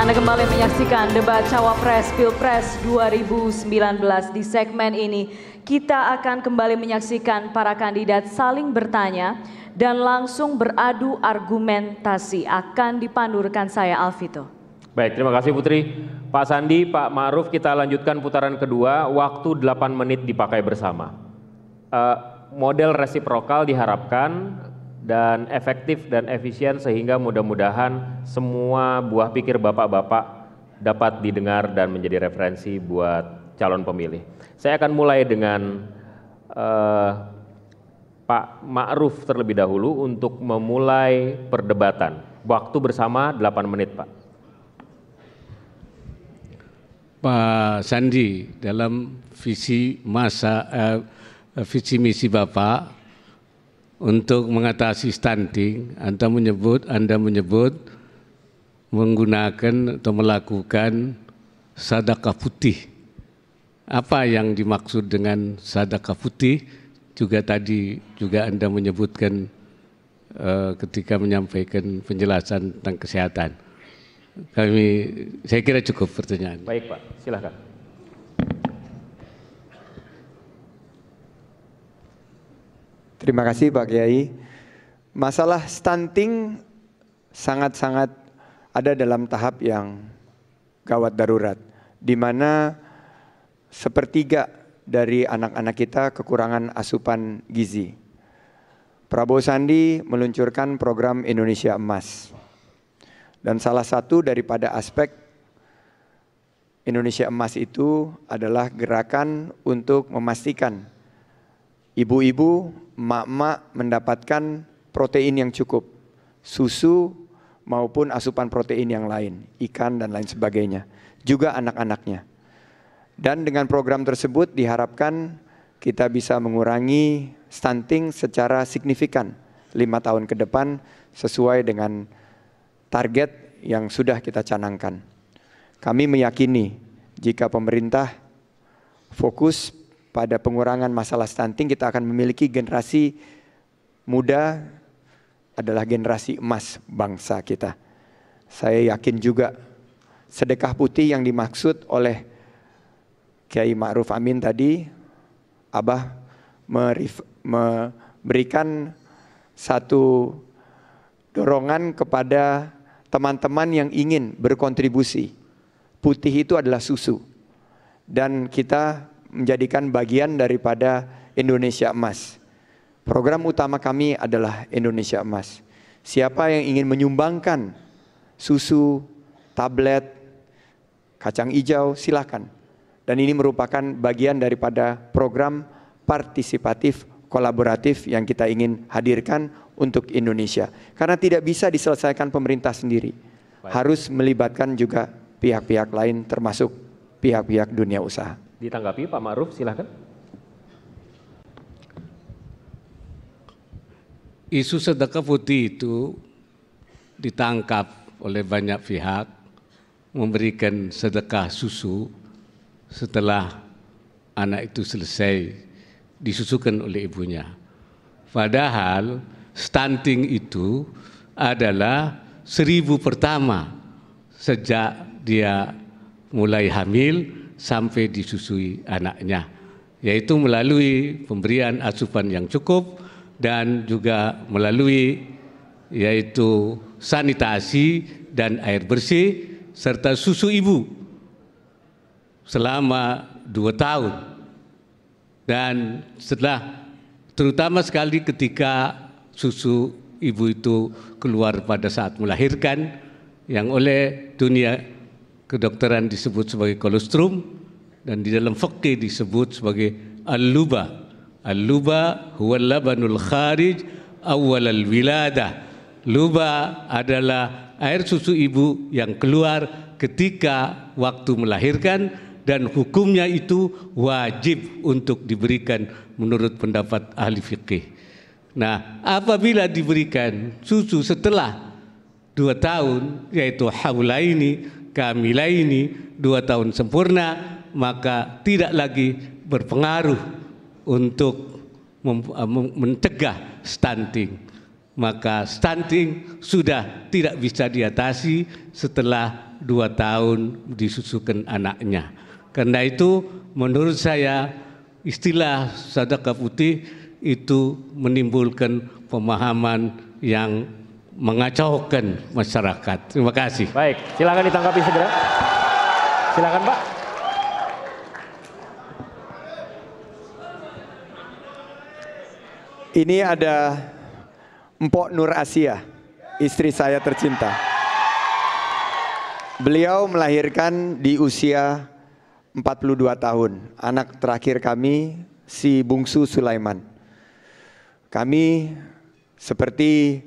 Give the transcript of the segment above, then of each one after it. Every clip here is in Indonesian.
Anda kembali menyaksikan debat Cawapres Pilpres 2019. Di segmen ini kita akan kembali menyaksikan para kandidat saling bertanya dan langsung beradu argumentasi. Akan dipandu rekan saya Alvito. Baik, terima kasih Putri. Pak Sandi, Pak Ma'ruf, kita lanjutkan putaran kedua, waktu 8 menit dipakai bersama. Model resiprokal diharapkan dan efektif dan efisien sehingga mudah-mudahan semua buah pikir bapak-bapak dapat didengar dan menjadi referensi buat calon pemilih. Saya akan mulai dengan Pak Ma'ruf terlebih dahulu untuk memulai perdebatan. Waktu bersama 8 menit, Pak. Pak Sandi, dalam visi misi Bapak untuk mengatasi stunting, Anda menyebut menggunakan atau melakukan sedekah putih. Apa yang dimaksud dengan sedekah putih? Tadi Anda menyebutkan ketika menyampaikan penjelasan tentang kesehatan. Saya kira cukup pertanyaan. Baik Pak, silakan. Terima kasih Pak Kiai. Masalah stunting sangat-sangat ada dalam tahap yang gawat darurat, di mana sepertiga dari anak-anak kita kekurangan asupan gizi. Prabowo Sandi meluncurkan program Indonesia Emas. Dan salah satu daripada aspek Indonesia Emas itu adalah gerakan untuk memastikan ibu-ibu, emak-emak mendapatkan protein yang cukup, susu maupun asupan protein yang lain, ikan dan lain sebagainya, juga anak-anaknya. Dan dengan program tersebut diharapkan kita bisa mengurangi stunting secara signifikan 5 tahun ke depan sesuai dengan target yang sudah kita canangkan. Kami meyakini jika pemerintah fokus pada pengurangan masalah stunting, kita akan memiliki generasi muda adalah generasi emas bangsa kita. Saya yakin juga sedekah putih yang dimaksud oleh Kiai Ma'ruf Amin tadi, Abah memberikan satu dorongan kepada teman-teman yang ingin berkontribusi. Putih itu adalah susu. Dan kita menjadikan bagian daripada Indonesia Emas. Program utama kami adalah Indonesia Emas. Siapa yang ingin menyumbangkan susu, tablet, kacang hijau, silakan. Dan ini merupakan bagian daripada program partisipatif kolaboratif yang kita ingin hadirkan untuk Indonesia. Karena tidak bisa diselesaikan pemerintah sendiri. Baik. Harus melibatkan juga pihak-pihak lain termasuk pihak-pihak dunia usaha. Ditanggapi Pak Ma'ruf, silakan. Isu sedekah putih itu ditangkap oleh banyak pihak memberikan sedekah susu setelah anak itu selesai disusukan oleh ibunya. Padahal stunting itu adalah 1000 pertama sejak dia mulai hamil sampai disusui anaknya, yaitu melalui pemberian asupan yang cukup dan juga melalui yaitu sanitasi dan air bersih serta susu ibu selama 2 tahun. Dan setelah terutama sekali ketika susu ibu itu keluar pada saat melahirkan, yang oleh dunia kedokteran disebut sebagai kolostrum dan di dalam fikih disebut sebagai al-luba. Al-luba huwa labanul kharij awal al-wiladah. Luba adalah air susu ibu yang keluar ketika waktu melahirkan dan hukumnya itu wajib untuk diberikan menurut pendapat ahli fikih. Nah, apabila diberikan susu setelah 2 tahun, yaitu haulaini, kamilaini, 2 tahun sempurna, maka tidak lagi berpengaruh untuk mencegah stunting. maka stunting sudah tidak bisa diatasi setelah 2 tahun disusukan anaknya. Karena itu menurut saya istilah sedekah putih itu menimbulkan pemahaman yang mengacaukan masyarakat. Terima kasih. Baik, silakan ditanggapi segera. Silakan Pak. Ini ada Mpok Nur Asia, istri saya tercinta. Beliau melahirkan di usia 42 tahun. Anak terakhir kami si bungsu Sulaiman. Kami seperti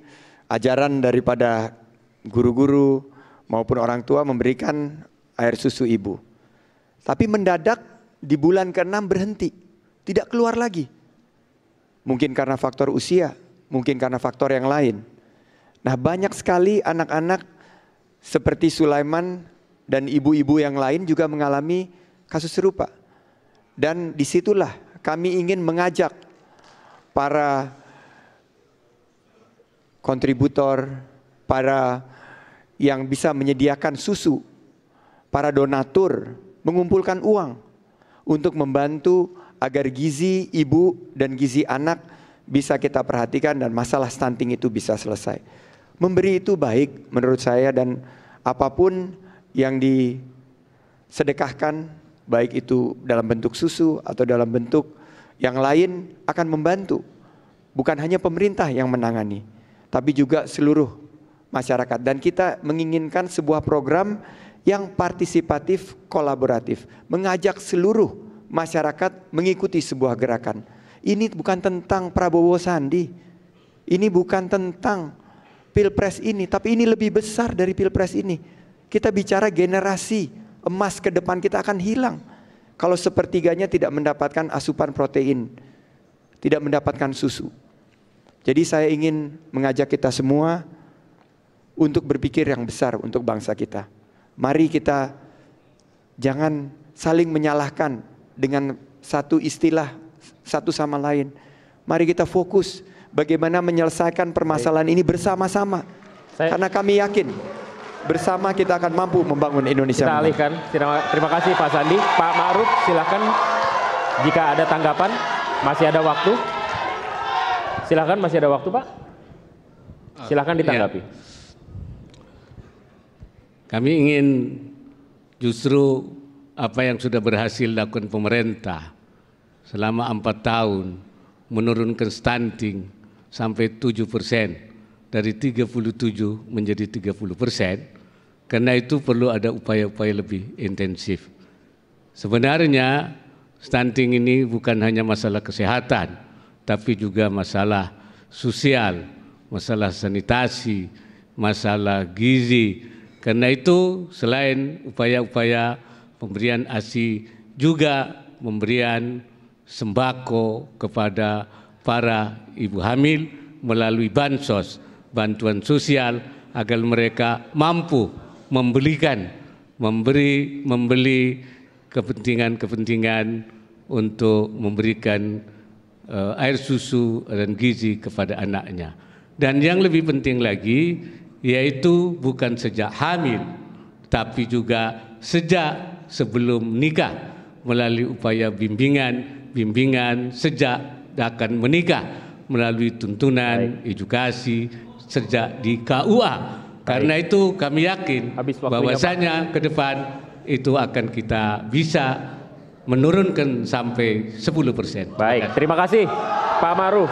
ajaran daripada guru-guru maupun orang tua memberikan air susu ibu. Tapi mendadak di bulan ke-6 berhenti, tidak keluar lagi. Mungkin karena faktor usia, mungkin karena faktor yang lain. Nah, banyak sekali anak-anak seperti Sulaiman dan ibu-ibu yang lain juga mengalami kasus serupa. Dan disitulah kami ingin mengajak para kontributor, para yang bisa menyediakan susu, para donatur mengumpulkan uang untuk membantu agar gizi ibu dan gizi anak bisa kita perhatikan dan masalah stunting itu bisa selesai. Memberi itu baik menurut saya, dan apapun yang disedekahkan, baik itu dalam bentuk susu atau dalam bentuk yang lain, akan membantu. Bukan hanya pemerintah yang menangani, tapi juga seluruh masyarakat. Dan kita menginginkan sebuah program yang partisipatif, kolaboratif, mengajak seluruh masyarakat mengikuti sebuah gerakan. Ini bukan tentang Prabowo Sandi, ini bukan tentang Pilpres ini, tapi ini lebih besar dari Pilpres ini. Kita bicara generasi emas ke depan kita akan hilang kalau sepertiganya tidak mendapatkan asupan protein, tidak mendapatkan susu. Jadi saya ingin mengajak kita semua untuk berpikir yang besar untuk bangsa kita. Mari kita jangan saling menyalahkan dengan satu istilah satu sama lain. Mari kita fokus bagaimana menyelesaikan permasalahan ini bersama-sama. Karena kami yakin bersama kita akan mampu membangun Indonesia. Kita alihkan. Terima kasih Pak Sandi. Pak Ma'ruf, silakan jika ada tanggapan, masih ada waktu. Silakan, masih ada waktu Pak. Silakan ditanggapi. Ya. Kami ingin justru apa yang sudah berhasil dilakukan pemerintah selama 4 tahun, menurunkan stunting sampai 7%, dari 37 menjadi 30%, karena itu perlu ada upaya-upaya lebih intensif. Sebenarnya stunting ini bukan hanya masalah kesehatan, tapi juga masalah sosial, masalah sanitasi, masalah gizi. Karena itu selain upaya-upaya pemberian ASI, juga pemberian sembako kepada para ibu hamil melalui bansos, bantuan sosial, agar mereka mampu membeli kepentingan-kepentingan untuk memberikan air susu dan gizi kepada anaknya. Dan yang lebih penting lagi, yaitu bukan sejak hamil, tapi juga sejak sebelum nikah, melalui upaya bimbingan sejak akan menikah, melalui tuntunan edukasi sejak di KUA. Karena itu kami yakin bahwasanya ke depan itu akan kita bisa menurunkan sampai 10%. Baik, terima kasih Pak Ma'ruf.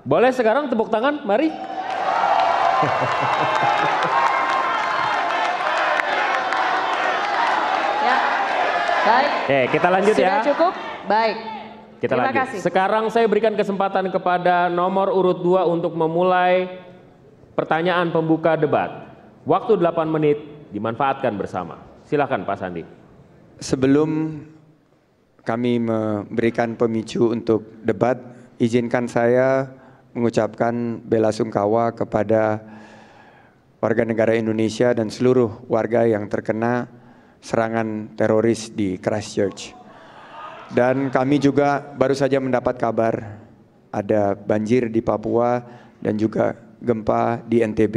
Boleh sekarang tepuk tangan, mari. Ya, baik. Oke, kita lanjut. Sudah ya. Cukup? Baik. Kita Terima lanjut. kasih. Sekarang saya berikan kesempatan kepada nomor urut 2 untuk memulai pertanyaan pembuka debat. Waktu 8 menit dimanfaatkan bersama. Silakan Pak Sandi. Sebelum kami memberikan pemicu untuk debat, izinkan saya mengucapkan bela sungkawa kepada warga negara Indonesia dan seluruh warga yang terkena serangan teroris di Christchurch. Dan kami juga baru saja mendapat kabar ada banjir di Papua dan juga gempa di NTB.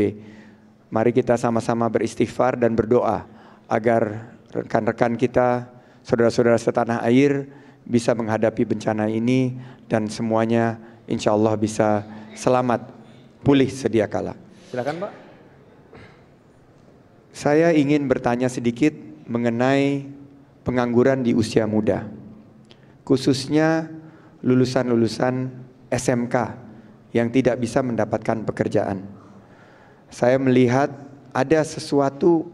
Mari kita sama-sama beristighfar dan berdoa agar rekan-rekan kita, saudara-saudara setanah air bisa menghadapi bencana ini dan semuanya insya Allah bisa selamat pulih sedia kala. Silakan Pak. Saya ingin bertanya sedikit mengenai pengangguran di usia muda, khususnya lulusan-lulusan SMK yang tidak bisa mendapatkan pekerjaan. Saya melihat ada sesuatu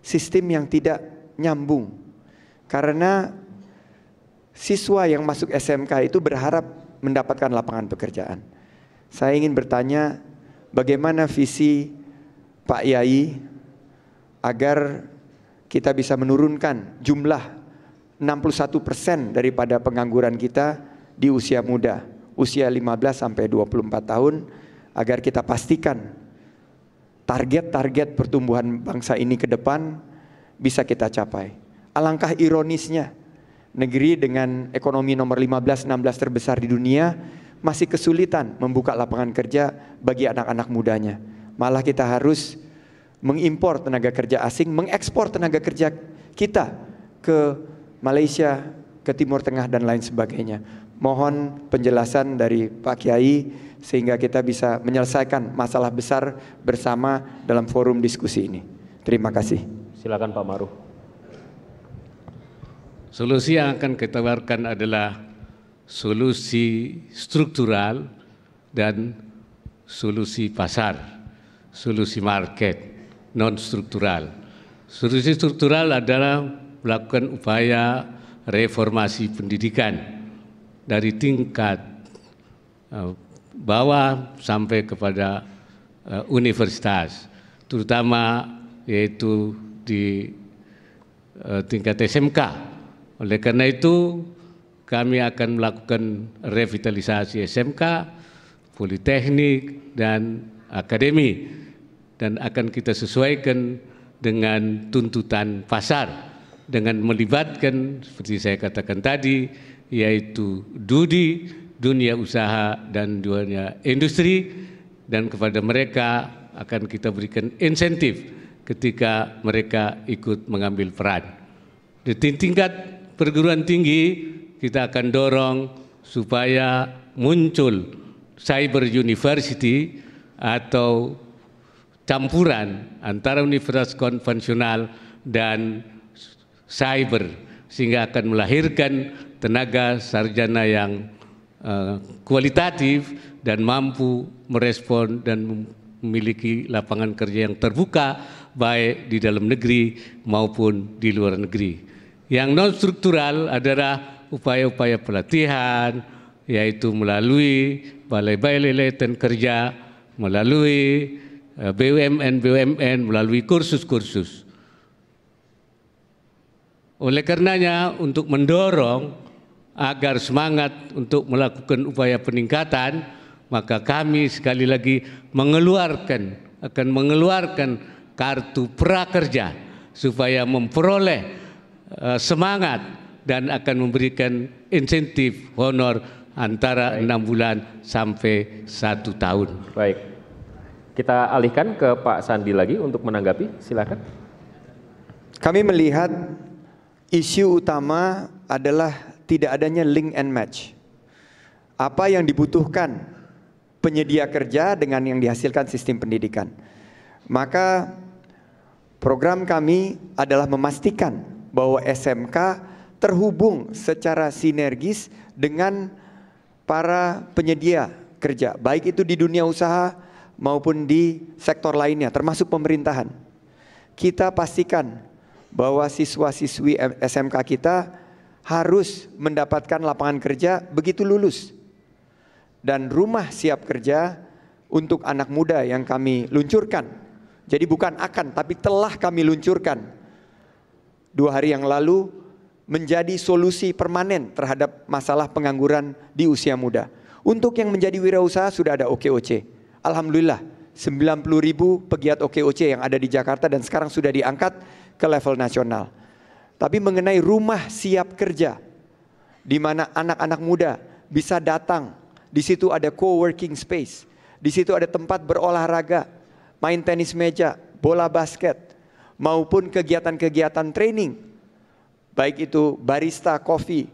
sistem yang tidak nyambung, karena siswa yang masuk SMK itu berharap mendapatkan lapangan pekerjaan. Saya ingin bertanya, bagaimana visi Pak Yai agar kita bisa menurunkan jumlah 61% daripada pengangguran kita di usia muda, usia 15 sampai 24 tahun, agar kita pastikan target-target pertumbuhan bangsa ini ke depan bisa kita capai. Alangkah ironisnya, negeri dengan ekonomi nomor 15-16 terbesar di dunia masih kesulitan membuka lapangan kerja bagi anak-anak mudanya. Malah kita harus mengimpor tenaga kerja asing, mengekspor tenaga kerja kita ke Malaysia, ke Timur Tengah dan lain sebagainya. Mohon penjelasan dari Pak Kiai sehingga kita bisa menyelesaikan masalah besar bersama dalam forum diskusi ini. Terima kasih. Silakan Pak Ma'ruf. Solusi yang akan kita tawarkan adalah solusi struktural dan solusi pasar, solusi market, non struktural. Solusi struktural adalah melakukan upaya reformasi pendidikan dari tingkat bawah sampai kepada universitas, terutama yaitu di tingkat SMK. Oleh karena itu kami akan melakukan revitalisasi SMK, politeknik dan akademi, dan akan kita sesuaikan dengan tuntutan pasar dengan melibatkan seperti saya katakan tadi, yaitu dunia usaha dan dunia industri, dan kepada mereka akan kita berikan insentif ketika mereka ikut mengambil peran. Di tingkat perguruan tinggi kita akan dorong supaya muncul cyber university atau campuran antara universitas konvensional dan cyber, sehingga akan melahirkan tenaga sarjana yang kualitatif dan mampu merespon dan memiliki lapangan kerja yang terbuka baik di dalam negeri maupun di luar negeri. Yang non struktural adalah upaya-upaya pelatihan, yaitu melalui balai-balai latihan kerja, melalui BUMN, melalui kursus-kursus. Oleh karenanya, untuk mendorong agar semangat untuk melakukan upaya peningkatan, maka kami sekali lagi akan mengeluarkan kartu prakerja supaya memperoleh semangat dan akan memberikan insentif honor antara 6 bulan sampai 1 tahun. Baik, kita alihkan ke Pak Sandi lagi untuk menanggapi, silakan. Kami melihat isu utama adalah tidak adanya link and match. Apa yang dibutuhkan penyedia kerja dengan yang dihasilkan sistem pendidikan. Maka program kami adalah memastikan bahwa SMK terhubung secara sinergis dengan para penyedia kerja, baik itu di dunia usaha maupun di sektor lainnya, termasuk pemerintahan. Kita pastikan bahwa siswa-siswi SMK kita harus mendapatkan lapangan kerja begitu lulus. Dan rumah siap kerja untuk anak muda yang kami luncurkan. Jadi bukan akan, tapi telah kami luncurkan 2 hari yang lalu, menjadi solusi permanen terhadap masalah pengangguran di usia muda. Untuk yang menjadi wirausaha sudah ada OKOC. Alhamdulillah 90.000 pegiat OKOC yang ada di Jakarta dan sekarang sudah diangkat ke level nasional. Tapi mengenai rumah siap kerja, di mana anak-anak muda bisa datang Di situ ada co-working space. Di situ ada tempat berolahraga, main tenis meja, bola basket, maupun kegiatan-kegiatan training. Baik itu barista, kopi,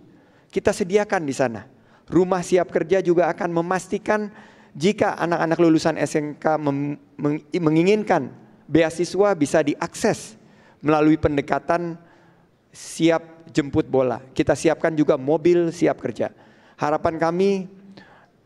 kita sediakan di sana. Rumah Siap Kerja juga akan memastikan jika anak-anak lulusan SMK menginginkan beasiswa bisa diakses melalui pendekatan siap jemput bola. Kita siapkan juga mobil Siap Kerja. Harapan kami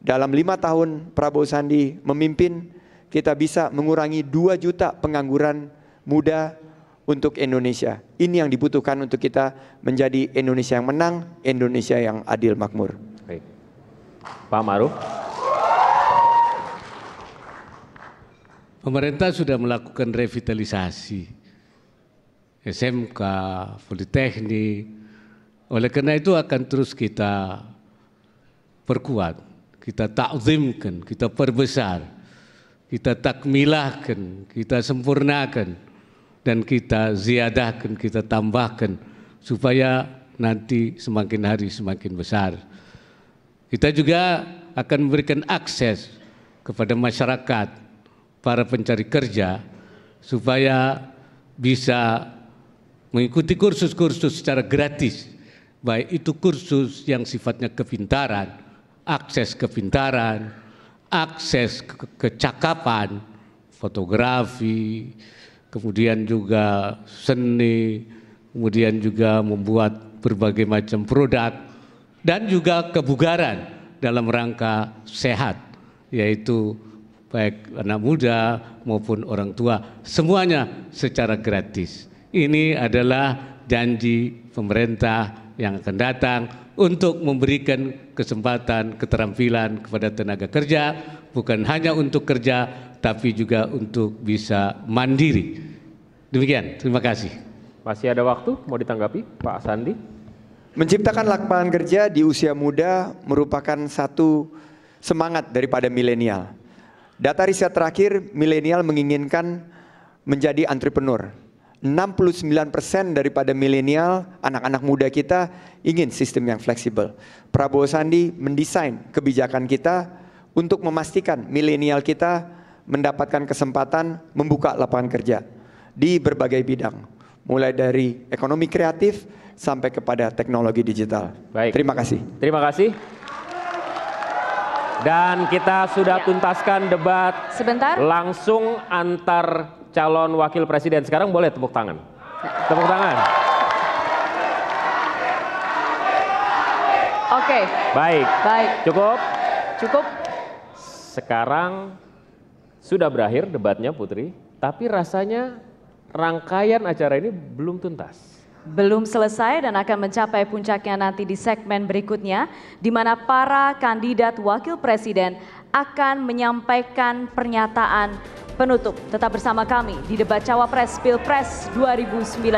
dalam 5 tahun Prabowo Sandi memimpin, kita bisa mengurangi 2 juta pengangguran muda untuk Indonesia. Ini yang dibutuhkan untuk kita menjadi Indonesia yang menang, Indonesia yang adil makmur. Baik. Pak Maruf. Pemerintah sudah melakukan revitalisasi SMK, Politeknik. Oleh karena itu akan terus kita perkuat, kita takzimkan, kita perbesar, kita takmilahkan, kita sempurnakan, dan kita ziyadahkan, kita tambahkan supaya nanti semakin hari semakin besar. Kita juga akan memberikan akses kepada masyarakat, para pencari kerja, supaya bisa mengikuti kursus-kursus secara gratis, baik itu kursus yang sifatnya kepintaran, akses kepintaran, akses kecakapan, fotografi, kemudian juga seni, kemudian juga membuat berbagai macam produk, dan juga kebugaran dalam rangka sehat, yaitu baik anak muda maupun orang tua, semuanya secara gratis. Ini adalah janji pemerintah yang akan datang untuk memberikan kesempatan, keterampilan kepada tenaga kerja, bukan hanya untuk kerja, tapi juga untuk bisa mandiri. Demikian, terima kasih. Masih ada waktu, mau ditanggapi Pak Sandi? Menciptakan lapangan kerja di usia muda merupakan satu semangat daripada milenial. Data riset terakhir, milenial menginginkan menjadi entrepreneur. 69% daripada milenial, anak-anak muda kita ingin sistem yang fleksibel. Prabowo Sandi mendesain kebijakan kita untuk memastikan milenial kita mendapatkan kesempatan membuka lapangan kerja di berbagai bidang, mulai dari ekonomi kreatif sampai kepada teknologi digital. Baik. Terima kasih. Terima kasih. Dan kita sudah tuntaskan debat Sebentar. langsung antar calon wakil presiden. Sekarang boleh tepuk tangan. Tepuk tangan. Oke. Baik. Baik. Cukup? Cukup. Sekarang sudah berakhir debatnya Putri, tapi rasanya rangkaian acara ini belum tuntas. Belum selesai dan akan mencapai puncaknya nanti di segmen berikutnya, di mana para kandidat wakil presiden akan menyampaikan pernyataan penutup. Tetap bersama kami di debat Cawapres Pilpres 2019.